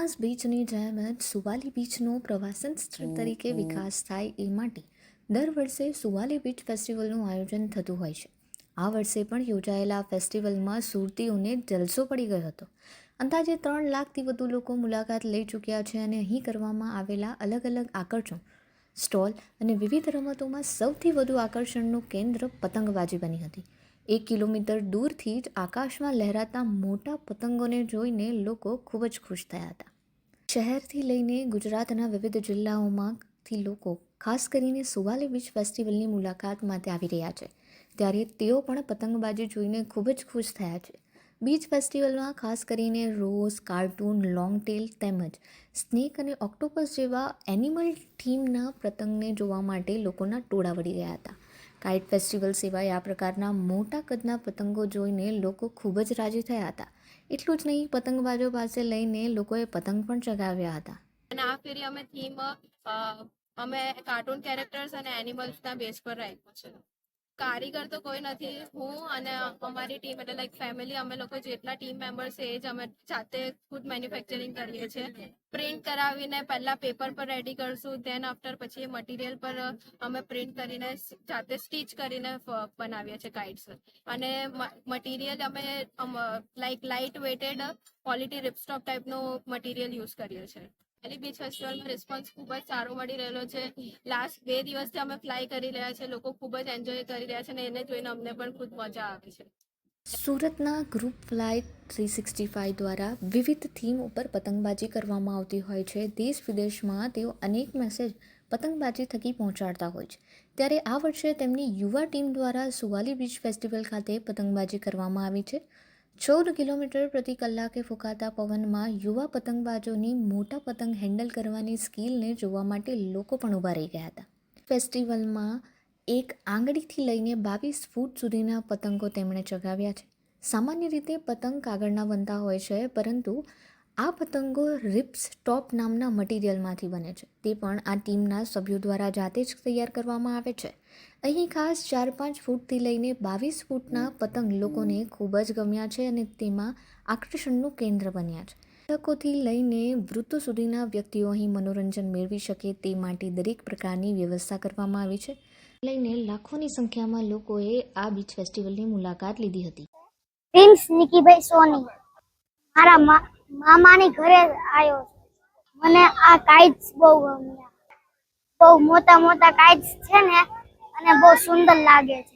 આસપાસ બીચની જેમ જ સુવાલી બીચનો પ્રવાસન સ્થળ તરીકે વિકાસ થાય એ માટે દર વર્ષે સુવાલી બીચ ફેસ્ટિવલનું આયોજન થતું હોય છે. આ વર્ષે પણ યોજાયેલા ફેસ્ટિવલમાં સુરતીઓને જલસો પડી ગયો હતો. અંદાજે 3 લાખથી વધુ લોકો મુલાકાત લઈ ચૂક્યા છે અને અહીં કરવામાં આવેલા અલગ અલગ આકર્ષણ, સ્ટોલ અને વિવિધ રમતોમાં સૌથી વધુ આકર્ષણનું કેન્દ્ર પતંગબાજી બની હતી. 1 કિલોમીટર દૂરથી જ આકાશમાં લહેરાતા મોટા પતંગોને જોઈને લોકો ખૂબ જ ખુશ થયા હતા. શહેરથી લઈને ગુજરાતના વિવિધ જિલ્લાઓમાંથી લોકો ખાસ કરીને સુવાલી બીચ ફેસ્ટિવલની મુલાકાત માટે આવી રહ્યા છે, ત્યારે તેઓ પણ પતંગબાજી જોઈને ખૂબ જ ખુશ થયા છે. બીચ ફેસ્ટિવલમાં ખાસ કરીને રોઝ, કાર્ટૂન, લોંગ ટેલ તેમજ સ્નેક અને ઓક્ટોપસ જેવા એનિમલ થીમના પતંગને જોવા માટે લોકોના ટોળા વળી ગયા હતા. કાઇટ ફેસ્ટિવલ સિવાય આ પ્રકારના મોટા કદના પતંગો જોઈને લોકો ખૂબ જ રાજી થયા હતા. એટલું જ નહીં, પતંગબાજો પાસે લઈને લોકોએ પતંગ પણ ચગાવ્યા હતા. અને આ ફેરી અમે થીમ અમે કાર્ટૂન કેરેક્ટર્સ અને એનિમલ્સના બેઝ પર રાખ્યું છે. કારીગર તો કોઈ નથી, હું અને અમારી ટીમ એટલે લાઈક ફેમિલી, અમે લોકો જેટલા ટીમ મેમ્બર્સ છે એ જ અમે જાતે ખુદ મેન્યુફેક્ચરિંગ કરીએ છીએ. પ્રિન્ટ કરાવીને પહેલા પેપર પર રેડી કરશું, ધેન આફ્ટર પછી એ મટીરિયલ પર અમે પ્રિન્ટ કરીને જાતે સ્ટીચ કરીને બનાવીએ છીએ કાઇટ્સ. અને મટીરિયલ અમે લાઈક લાઇટ વેટેડ ક્વોલિટી રિપસ્ટોપ ટાઈપનું મટીરિયલ યુઝ કરીએ છીએ. સુવાલી બીચ ફેસ્ટિવલનો રિસ્પોન્સ ખૂબ જ સારો મળી રહેલો છે. લાસ્ટ 2 દિવસથી અમે ફ્લાય કરી રહ્યા છે, લોકો ખૂબ જ એન્જોય કરી રહ્યા છે અને એને જોઈને અમને પણ ખૂબ મજા આવે છે. સુરતના ગ્રુપ ફ્લાય 365 દ્વારા વિવિધ થીમ ઉપર પતંગબાજી કરવામાં આવતી હોય છે. દેશ વિદેશમાં તેઓ અનેક મેસેજ પતંગબાજી થકી પહોંચાડતા હોય છે. ત્યારે આ વર્ષે તેમની યુવા ટીમ દ્વારા સુવાલી બીચ ફેસ્ટિવલ ખાતે પતંગબાજી કરવામાં આવી છે. 14 કિલોમીટર પ્રતિ કલાકે ફૂંકાતા પવનમાં યુવા પતંગબાજોની મોટા પતંગ હેન્ડલ કરવાની સ્કિલને જોવા માટે લોકો પણ ઊભા રહી ગયા હતા. ફેસ્ટિવલમાં 1 આંગળીથી લઈને 22 ફૂટ સુધીના પતંગો તેમણે ચગાવ્યા છે. સામાન્ય રીતે પતંગ કાગળના બનતા હોય છે, પરંતુ આ પતંગો રિપ્સ ટોપ નામના મટીરિયલમાંથી બને છે. તે પણ આ ટીમના સભ્યો દ્વારા જાતે જ તૈયાર કરવામાં આવે છે. અહીં ખાસ 4-5 ફૂટથી લઈને 22 ફૂટના પતંગ લોકોને ખૂબ જ ગમ્યા છે અને તેમાં આકર્ષણનું કેન્દ્ર બન્યા છે. બાળકોથી લઈને વૃદ્ધો સુધીના વ્યક્તિઓ અહીં મનોરંજન મેળવી શકે તે માટે દરેક પ્રકારની વ્યવસ્થા કરવામાં આવી છે. લઈને લાખોની સંખ્યામાં લોકોએ આ બીચ ફેસ્ટિવલની મુલાકાત લીધી હતી. પ્રિન્સ નિકીભાઈ સોની મારા મામાની ઘરે આવ્યો. મને આ કાઇટ્સ બહુ ગમ્યા. બહુ મોટા મોટા કાઇટ્સ છે ને, અને બહુ સુંદર લાગે છે.